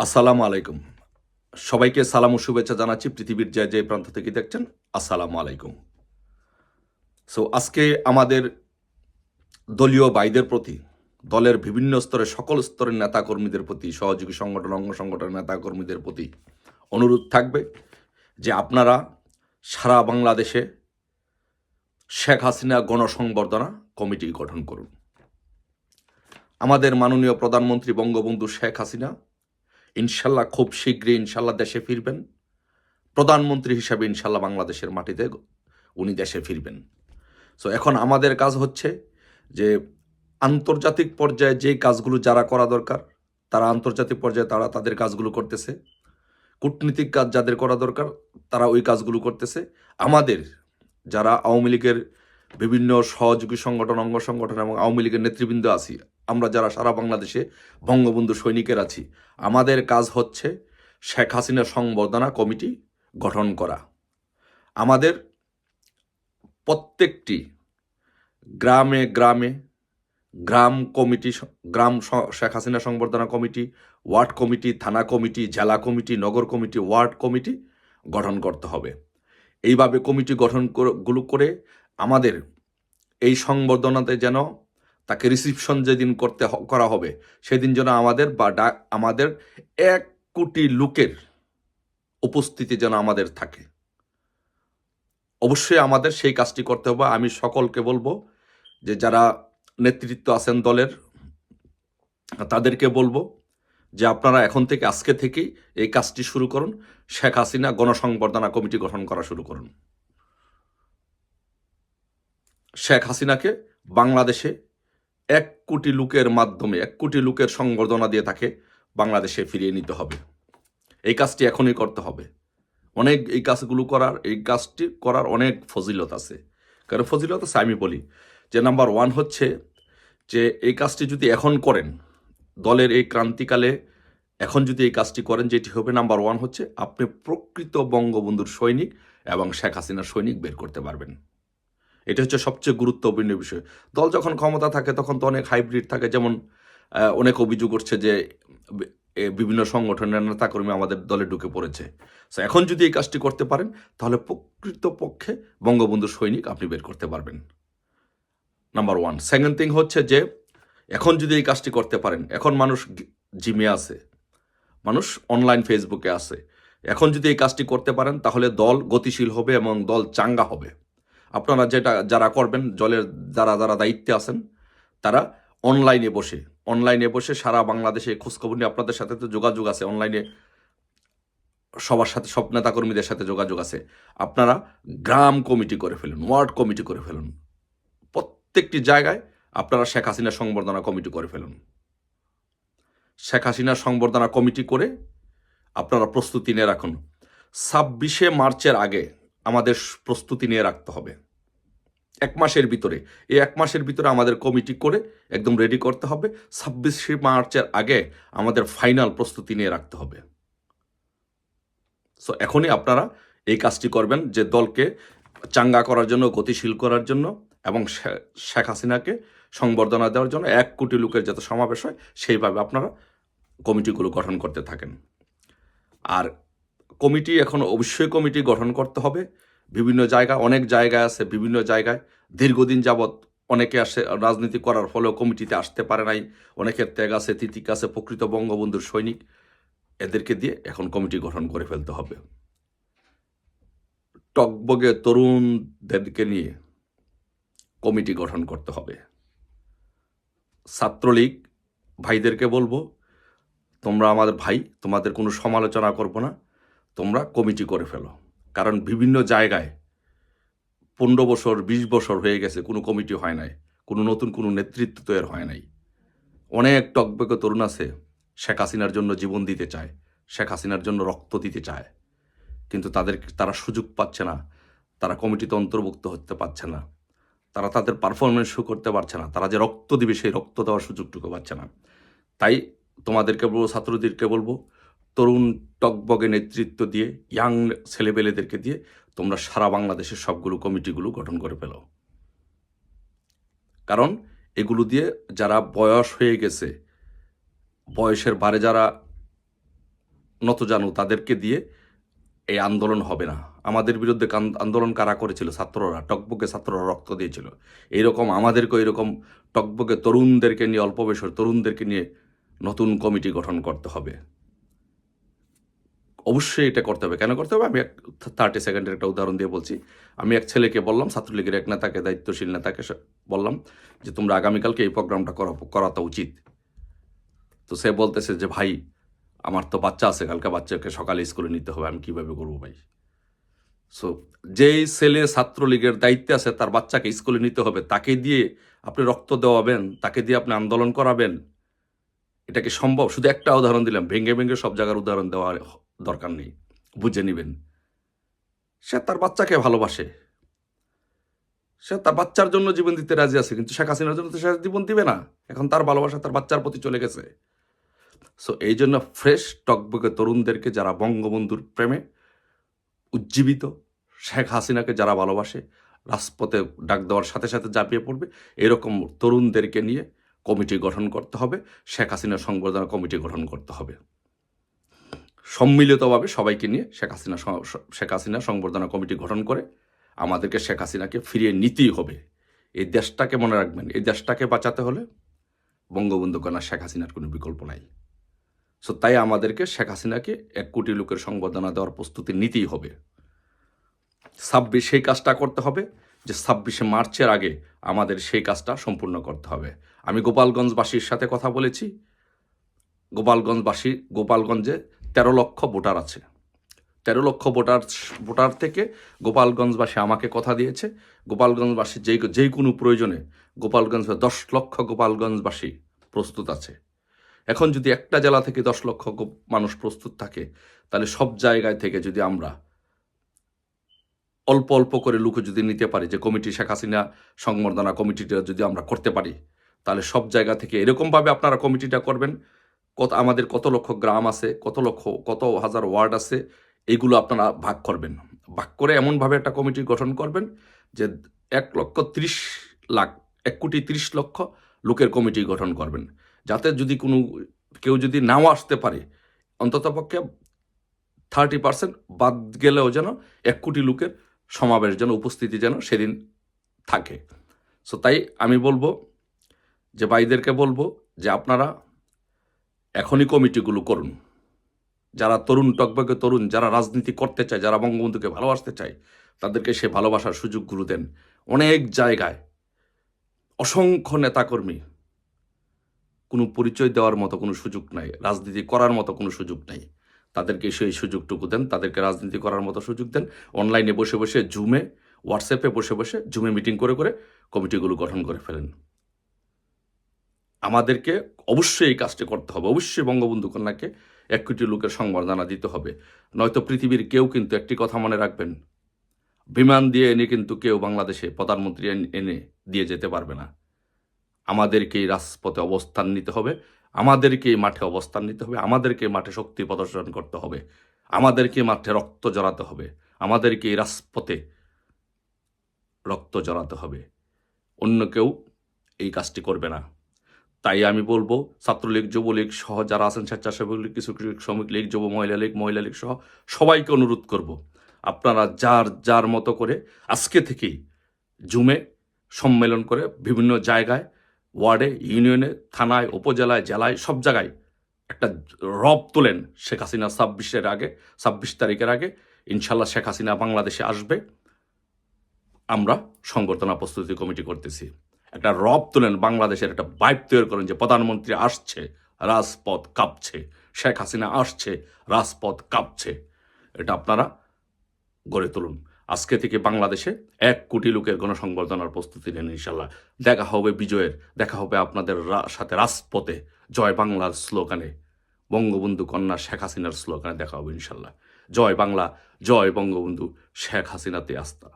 আসসালামু আলাইকুম। সবাইকে সালাম ও শুভেচ্ছা জানাচ্ছি পৃথিবীর যে প্রান্ত থেকে দেখছেন, আসসালামু আলাইকুম। আজকে আমাদের দলীয় ভাইদের প্রতি, দলের বিভিন্ন স্তরের সকল স্তরের নেতাকর্মীদের প্রতি, সহযোগী সংগঠন, অঙ্গ সংগঠনের নেতাকর্মীদের প্রতি অনুরোধ থাকবে যে আপনারা সারা বাংলাদেশে শেখ হাসিনা গণসংবর্ধনা কমিটি গঠন করুন। আমাদের মাননীয় প্রধানমন্ত্রী বঙ্গবন্ধু শেখ হাসিনা ইনশাল্লাহ খুব শীঘ্রই ইনশাল্লাহ দেশে ফিরবেন। প্রধানমন্ত্রী হিসাবে ইনশাল্লাহ বাংলাদেশের মাটিতে উনি দেশে ফিরবেন। এখন আমাদের কাজ হচ্ছে যে আন্তর্জাতিক পর্যায়ে যেই কাজগুলো যারা করা দরকার তারা আন্তর্জাতিক পর্যায়ে তারা তাদের কাজগুলো করতেছে। কূটনীতিক কাজ যাদের করা দরকার তারা ওই কাজগুলো করতেছে। আমাদের যারা আওয়ামী লীগের বিভিন্ন সহযোগী সংগঠন, অঙ্গ সংগঠন এবং আওয়ামী লীগের নেতৃবৃন্দ আছি, আমরা যারা সারা বাংলাদেশে বঙ্গবন্ধু সৈনিকের আছি, আমাদের কাজ হচ্ছে শেখ হাসিনা সংবর্ধনা কমিটি গঠন করা। আমাদের প্রত্যেকটি গ্রামে গ্রামে গ্রাম কমিটি, শেখ হাসিনা সংবর্ধনা কমিটি, ওয়ার্ড কমিটি, থানা কমিটি, জেলা কমিটি, নগর কমিটি, ওয়ার্ড কমিটি গঠন করতে হবে। এইভাবে কমিটি গঠন গুলো করে আমাদের এই সংবর্ধনাতে যেন তাকে রিসিপশন যেদিন করা হবে সেদিন যেন আমাদের 1 কোটি লোকের উপস্থিতি যেন আমাদের থাকে। অবশ্যই আমাদের সেই কাজটি করতে হবে। আমি সকলকে বলবো যে যারা নেতৃত্ব আছেন দলের, তাদেরকে বলবো যে আপনারা এখন থেকে, আজকে থেকেই এই কাজটি শুরু করুন। শেখ হাসিনা গণসংবর্ধনা কমিটি গঠন করা শুরু করুন। শেখ হাসিনাকে বাংলাদেশে 1 কোটি লোকের মাধ্যমে, 1 কোটি লোকের সংবর্ধনা দিয়ে তাকে বাংলাদেশে ফিরিয়ে নিতে হবে। এই কাজটি এখনই করতে হবে। এই কাজটি করার অনেক ফজিলত আছে। কারণ ফজিলত আছে, আমি বলি যে নাম্বার 1 হচ্ছে যে এই কাজটি যদি এখন করেন, দলের এই ক্রান্তিকালে এখন যদি এই কাজটি করেন, যেটি হবে নাম্বার 1 হচ্ছে আপনি প্রকৃত বঙ্গবন্ধুর সৈনিক এবং শেখ হাসিনার সৈনিক বের করতে পারবেন। এটা হচ্ছে সবচেয়ে গুরুত্বপূর্ণ বিষয়। দল যখন ক্ষমতা থাকে তখন তো অনেক হাইব্রিড থাকে, যেমন অনেক অভিযোগ উঠছে যে বিভিন্ন সংগঠনের নেতাকর্মী আমাদের দলে ঢুকে পড়েছে। এখন যদি এই কাজটি করতে পারেন তাহলে প্রকৃতপক্ষে বঙ্গবন্ধুর সৈনিক আপনি বের করতে পারবেন, নাম্বার 1। সেকেন্ড থিং হচ্ছে যে এখন যদি এই কাজটি করতে পারেন, এখন মানুষ জিমে আছে, মানুষ অনলাইন ফেসবুকে আছে, এখন যদি এই কাজটি করতে পারেন তাহলে দল গতিশীল হবে এবং দল চাঙ্গা হবে। আপনারা যারা করবেন, দলের যারা দায়িত্বে আছেন, তারা অনলাইনে বসে সারা বাংলাদেশে খোঁজখবর নিয়ে, আপনাদের সাথে তো যোগাযোগ আছে অনলাইনে, সবার সাথে, সব নেতাকর্মীদের সাথে যোগাযোগ আছে। আপনারা গ্রাম কমিটি করে ফেলুন, ওয়ার্ড কমিটি করে ফেলুন, প্রত্যেকটি জায়গায় আপনারা শেখ হাসিনা সংবর্ধনা কমিটি করে ফেলুন। শেখ হাসিনা সংবর্ধনা কমিটি করে আপনারা প্রস্তুতি নিয়ে রাখুন। 26শে মার্চের আগে আমাদের প্রস্তুতি নিয়ে রাখতে হবে। 1 মাসের ভিতরে, এই 1 মাসের ভিতরে আমাদের কমিটি করে একদম রেডি করতে হবে। 26শে মার্চের আগে আমাদের ফাইনাল প্রস্তুতি নিয়ে রাখতে হবে। এখনই আপনারা এই কাজটি করবেন, যে দলকে চাঙ্গা করার জন্য, গতিশীল করার জন্য এবং শেখ হাসিনাকে সংবর্ধনা দেওয়ার জন্য 1 কোটি লোকের যাতে সমাবেশ হয় সেইভাবে আপনারা কমিটিগুলো গঠন করতে থাকেন। আর এখন অবশ্যই কমিটি গঠন করতে হবে। বিভিন্ন জায়গায়, অনেক জায়গায় আছে, বিভিন্ন জায়গায় দীর্ঘদিন যাবৎ অনেকে আসে, রাজনীতি করার ফলেও কমিটিতে আসতে পারে নাই। অনেকের ত্যাগ আছে, তিতিক আছে, প্রকৃত বঙ্গবন্ধুর সৈনিক, এদেরকে দিয়ে এখন কমিটি গঠন করে ফেলতে হবে। টকবগে তরুণদেরকে নিয়ে কমিটি গঠন করতে হবে। ছাত্রলীগ ভাইদেরকে বলবো, তোমরা আমাদের ভাই, তোমাদের কোনো সমালোচনা করব না, তোমরা কমিটি করে ফেলো। কারণ বিভিন্ন জায়গায় 15 বছর 20 বছর হয়ে গেছে, কোনো কমিটি হয় নাই, নতুন কোনো নেতৃত্ব তৈরি হয় নাই। অনেক টকবগে তরুণ আছে শেখ হাসিনার জন্য জীবন দিতে চায়, শেখ হাসিনার জন্য রক্ত দিতে চায়, কিন্তু তারা সুযোগ পাচ্ছে না, তারা কমিটিতে অন্তর্ভুক্ত হতে পারছে না, তারা তাদের পারফরমেন্স শো করতে পারছে না, তারা যে রক্ত দিবে সেই রক্ত দেওয়ার সুযোগটুকু পাচ্ছে না। তাই তোমাদেরকে বলবো, ছাত্রদেরকে বলবো, তরুণ টকবগে নেতৃত্ব দিয়ে, ইয়াং ছেলেপেলেদেরকে দিয়ে তোমরা সারা বাংলাদেশের সবগুলো কমিটিগুলো গঠন করে ফেলো। কারণ এগুলো দিয়ে যারা বয়স হয়ে গেছে, বয়সের বারে যারা নতজানু তাদেরকে দিয়ে এই আন্দোলন হবে না। আমাদের বিরুদ্ধে আন্দোলন কারা করেছিল? ছাত্ররা, টকবকে ছাত্ররা রক্ত দিয়েছিল। এইরকম আমাদেরকেও এরকম টকবকে তরুণদেরকে নিয়ে, অল্প বয়সের তরুণদেরকে নিয়ে নতুন কমিটি গঠন করতে হবে। অবশ্যই এটা করতে হবে। কেন করতে হবে? আমি 30 সেকেন্ডের একটা উদাহরণ দিয়ে বলছি। আমি এক ছেলেকে বললাম, ছাত্রলীগের এক নেতাকে, দায়িত্বশীল নেতাকে বললাম যে তোমরা আগামীকালকে এই প্রোগ্রামটা করাটা উচিত। তো সে বলতেছে যে ভাই আমার তো বাচ্চা আছে, কালকে বাচ্চাকে সকালে স্কুলে নিতে হবে, আমি কিভাবে করবো ভাই? সো যেই ছেলে ছাত্রলীগের দায়িত্বে আছে তার বাচ্চাকে স্কুলে নিতে হবে, তাকে দিয়ে আপনি রক্ত দেওয়াবেন, তাকে দিয়ে আপনি আন্দোলন করাবেন, এটা কি সম্ভব? শুধু একটা উদাহরণ দিলাম, ভেঙে ভেঙে সব জায়গার উদাহরণ দেওয়ার দরকার নেই, বুঝে নিবেন। সে তার বাচ্চাকে ভালোবাসে, সে তার বাচ্চার জন্য জীবন দিতে রাজি আছে, কিন্তু শেখ হাসিনার জন্য তো সে জীবন দিবে না। এখন তার ভালোবাসা তার বাচ্চার প্রতি চলে গেছে। সো এই জন্য ফ্রেশ টকবকে তরুণদেরকে যারা বঙ্গবন্ধুর প্রেমে উজ্জীবিত, শেখ হাসিনাকে যারা ভালোবাসে, রাজপথে ডাক দেওয়ার সাথে সাথে ঝাঁপিয়ে পড়বে, এরকম তরুণদেরকে নিয়ে কমিটি গঠন করতে হবে। শেখ হাসিনা সংবর্ধনা কমিটি গঠন করতে হবে সম্মিলিতভাবে, সবাইকে নিয়ে শেখ হাসিনা সংবর্ধনা কমিটি গঠন করে আমাদেরকে শেখ হাসিনাকে ফিরিয়ে নিতেই হবে। এই দেশটাকে মনে রাখবেন, এই দেশটাকে বাঁচাতে হলে বঙ্গবন্ধু কন্যা শেখ হাসিনার কোনো বিকল্প নাই। সো তাই আমাদেরকে শেখ হাসিনাকে 1 কোটি লোকের সংবর্ধনা দেওয়ার প্রস্তুতি নিতেই হবে। 26 সেই কাজটা করতে হবে যে 26শে মার্চের আগে আমাদের সেই কাজটা সম্পূর্ণ করতে হবে। আমি গোপালগঞ্জবাসীর সাথে কথা বলেছি। গোপালগঞ্জে 13 লক্ষ ভোটার আছে। 13 লক্ষ ভোটার থেকে গোপালগঞ্জবাসী আমাকে কথা দিয়েছে, গোপালগঞ্জবাসী যেই কোনো প্রয়োজনে 10 লক্ষ গোপালগঞ্জবাসী প্রস্তুত আছে। এখন যদি একটা জেলা থেকে 10 লক্ষ মানুষ প্রস্তুত থাকে, তাহলে সব জায়গায় থেকে যদি আমরা অল্প অল্প করে লোক যদি নিতে পারি, যে কমিটি শেখ হাসিনা সংবর্ধনা কমিটিটা যদি আমরা করতে পারি, তাহলে সব জায়গা থেকে এরকমভাবে আপনারা কমিটিটা করবেন। আমাদের কত লক্ষ গ্রাম আছে, কত হাজার ওয়ার্ড আছে, এইগুলো আপনারা ভাগ করবেন। ভাগ করে এমনভাবে একটা কমিটি গঠন করবেন যে 1 কোটি 30 লক্ষ লোকের কমিটি গঠন করবেন, যাতে যদি কেউ যদি নাও আসতে পারে, অন্ততপক্ষে 30% বাদ গেলেও যেন 1 কোটি লোকের সমাবেশ যেন, উপস্থিতি যেন সেদিন থাকে। সো তাই আমি বলবো যে ভাইদেরকে বলবো যে আপনারা এখনই কমিটিগুলো করুন। যারা টকবকে তরুণ, যারা রাজনীতি করতে চায়, যারা বঙ্গবন্ধুকে ভালোবাসতে চায়, তাদেরকে সে ভালোবাসার সুযোগগুলো দেন। অনেক জায়গায় অসংখ্য নেতাকর্মী, কোনো পরিচয় দেওয়ার মতো কোনো সুযোগ নাই, রাজনীতি করার মতো কোনো সুযোগ নাই, তাদেরকে সেই সুযোগটুকু দেন, তাদেরকে রাজনীতি করার মতো সুযোগ দেন। অনলাইনে বসে বসে, হোয়াটসঅ্যাপে বসে বসে, জুমে মিটিং করে করে কমিটিগুলো গঠন করে ফেলেন। আমাদেরকে অবশ্যই এই কাজটি করতে হবে। অবশ্যই বঙ্গবন্ধু কন্যাকে 1 কোটি লোকের সংবর্ধনা দিতে হবে, নয়তো পৃথিবীর কেউ কিন্তু, একটি কথা মনে রাখবেন, বিমান দিয়ে এনে কিন্তু কেউ বাংলাদেশে প্রধানমন্ত্রী এনে দিয়ে যেতে পারবে না। আমাদেরকেই রাজপথে অবস্থান নিতে হবে, আমাদেরকেই মাঠে অবস্থান নিতে হবে, আমাদেরকে মাঠে শক্তি প্রদর্শন করতে হবে, আমাদেরকে মাঠে রক্ত জড়াতে হবে, আমাদেরকেই রাজপথে রক্ত জড়াতে হবে। অন্য কেউ এই কাজটি করবে না। তাই আমি বলবো, ছাত্রলীগ, যুবলীগ সহ যারা আছেন, স্বেচ্ছাসেবক লীগ, কিছু শ্রমিক লীগ, যুব মহিলা লীগ সহ সবাইকে অনুরোধ করব, আপনারা যার মতো করে আজকে থেকেই জুমে সম্মেলন করে বিভিন্ন জায়গায়, ওয়ার্ডে, ইউনিয়নে, থানায়, উপজেলায়, জেলায়, সব জায়গায় একটা রব তোলেন। শেখ হাসিনা 26 তারিখের আগে ইনশাল্লাহ শেখ হাসিনা বাংলাদেশে আসবে। আমরা সংবর্ধনা প্রস্তুতি কমিটি করতেছি। একটা রব তোলেন, বাংলাদেশের একটা ভাইব তৈরি করেন যে প্রধানমন্ত্রী আসছে, রাজপথ কাঁপছে, শেখ হাসিনা আসছে, রাজপথ কাঁপছে। এটা আপনারা গড়ে তুলুন। আজকে থেকে বাংলাদেশে 1 কোটি লোকের গণসংবর্ধনার প্রস্তুতি নেন। ইনশাল্লাহ দেখা হবে বিজয়ের, দেখা হবে আপনাদের সাথে রাজপথে, জয় বাংলার স্লোগানে, বঙ্গবন্ধু কন্যা শেখ হাসিনার স্লোগানে দেখা হবে ইনশাল্লাহ। জয় বাংলা, জয় বঙ্গবন্ধু শেখ হাসিনাতে আস্থা।